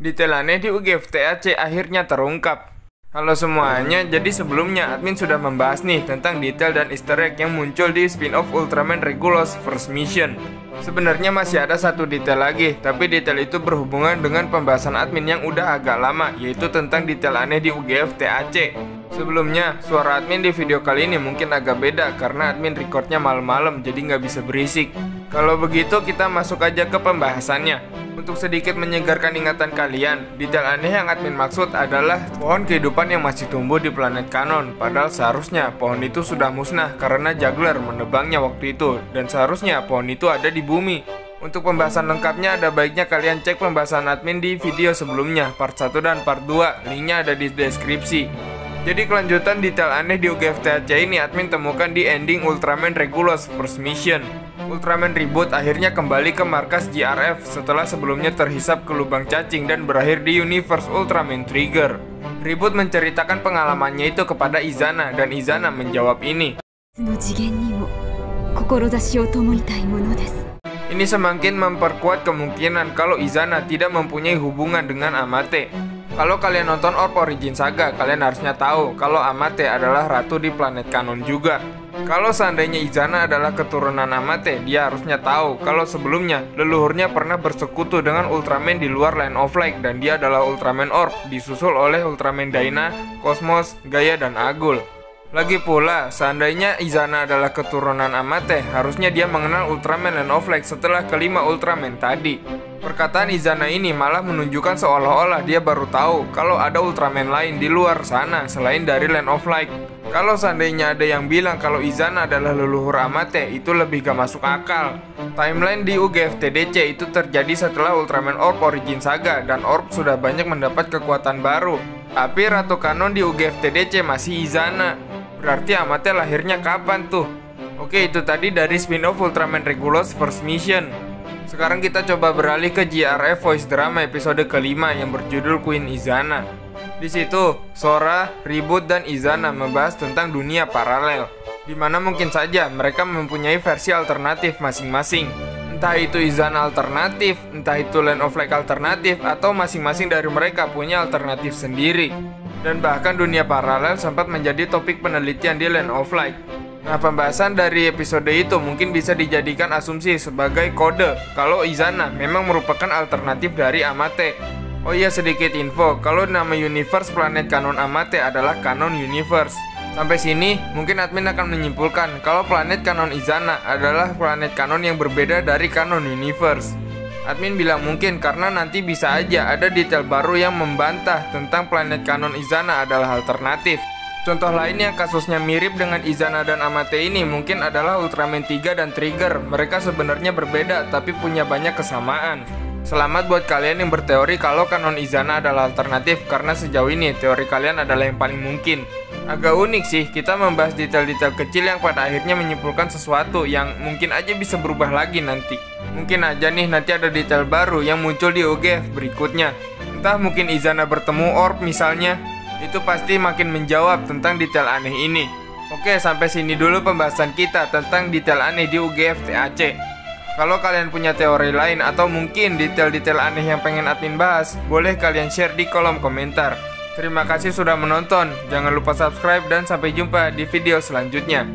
Detail aneh di UGF TAC akhirnya terungkap. Halo semuanya, jadi sebelumnya admin sudah membahas nih tentang detail dan easter egg yang muncul di spin-off Ultraman Regulus First Mission. Sebenarnya masih ada satu detail lagi, tapi detail itu berhubungan dengan pembahasan admin yang udah agak lama, yaitu tentang detail aneh di UGF TAC. Sebelumnya, suara admin di video kali ini mungkin agak beda karena admin recordnya malam-malam, jadi nggak bisa berisik. Kalau begitu kita masuk aja ke pembahasannya. Untuk sedikit menyegarkan ingatan kalian, detail aneh yang admin maksud adalah pohon kehidupan yang masih tumbuh di planet Kanon. Padahal seharusnya pohon itu sudah musnah karena juggler menebangnya waktu itu, dan seharusnya pohon itu ada di bumi. Untuk pembahasan lengkapnya ada baiknya kalian cek pembahasan admin di video sebelumnya, part 1 dan part 2, linknya ada di deskripsi. Jadi kelanjutan detail aneh di UGF TAC ini admin temukan di ending Ultraman Regulus First Mission. Ultraman Reboot akhirnya kembali ke markas GRF setelah sebelumnya terhisap ke lubang cacing dan berakhir di universe Ultraman Trigger. Reboot menceritakan pengalamannya itu kepada Izana dan Izana menjawab ini. Ini semakin memperkuat kemungkinan kalau Izana tidak mempunyai hubungan dengan Amate. Kalau kalian nonton Orb Origin Saga, kalian harusnya tahu kalau Amate adalah ratu di planet Kanon juga. Kalau seandainya Izana adalah keturunan Amate, dia harusnya tahu kalau sebelumnya leluhurnya pernah bersekutu dengan Ultraman di luar Land of Light dan dia adalah Ultraman Orb, disusul oleh Ultraman Dyna, Cosmos, Gaia, dan Agul. Lagi pula, seandainya Izana adalah keturunan Amate, harusnya dia mengenal Ultraman Land of Light setelah kelima Ultraman tadi. Perkataan Izana ini malah menunjukkan seolah-olah dia baru tahu kalau ada Ultraman lain di luar sana selain dari Land of Light. Kalau seandainya ada yang bilang kalau Izana adalah leluhur Amate, itu lebih gak masuk akal. Timeline di UGF TDC itu terjadi setelah Ultraman Orb Origin Saga dan Orb sudah banyak mendapat kekuatan baru. Tapi Ratu Kanon di UGF TDC masih Izana. Berarti Amate lahirnya kapan tuh? Oke, itu tadi dari spin-off Ultraman Regulus First Mission. Sekarang kita coba beralih ke GRF Voice Drama episode kelima yang berjudul Queen Izana. Di situ, Sora, Reboot, dan Izana membahas tentang dunia paralel, di mana mungkin saja mereka mempunyai versi alternatif masing-masing. Entah itu Izana alternatif, entah itu Land of Light alternatif, atau masing-masing dari mereka punya alternatif sendiri. Dan bahkan dunia paralel sempat menjadi topik penelitian di Land of Light. Nah, pembahasan dari episode itu mungkin bisa dijadikan asumsi sebagai kode kalau Izana memang merupakan alternatif dari Amate. Oh iya, sedikit info, kalau nama universe planet Kanon Amate adalah Kanon Universe. Sampai sini, mungkin admin akan menyimpulkan kalau planet Kanon Izana adalah planet Kanon yang berbeda dari Kanon Universe. Admin bilang mungkin karena nanti bisa aja ada detail baru yang membantah tentang planet Kanon Izana adalah alternatif. Contoh lainnya kasusnya mirip dengan Izana dan Amate ini mungkin adalah Ultraman 3 dan Trigger. Mereka sebenarnya berbeda tapi punya banyak kesamaan. Selamat buat kalian yang berteori kalau Kanon Izana adalah alternatif, karena sejauh ini teori kalian adalah yang paling mungkin. Agak unik sih, kita membahas detail-detail kecil yang pada akhirnya menyimpulkan sesuatu yang mungkin aja bisa berubah lagi nanti. Mungkin aja nih nanti ada detail baru yang muncul di UGF berikutnya. Entah mungkin Izana bertemu Orb misalnya. Itu pasti makin menjawab tentang detail aneh ini. Oke, sampai sini dulu pembahasan kita tentang detail aneh di UGF TAC. Kalau kalian punya teori lain atau mungkin detail-detail aneh yang pengen admin bahas, boleh kalian share di kolom komentar. Terima kasih sudah menonton, jangan lupa subscribe dan sampai jumpa di video selanjutnya.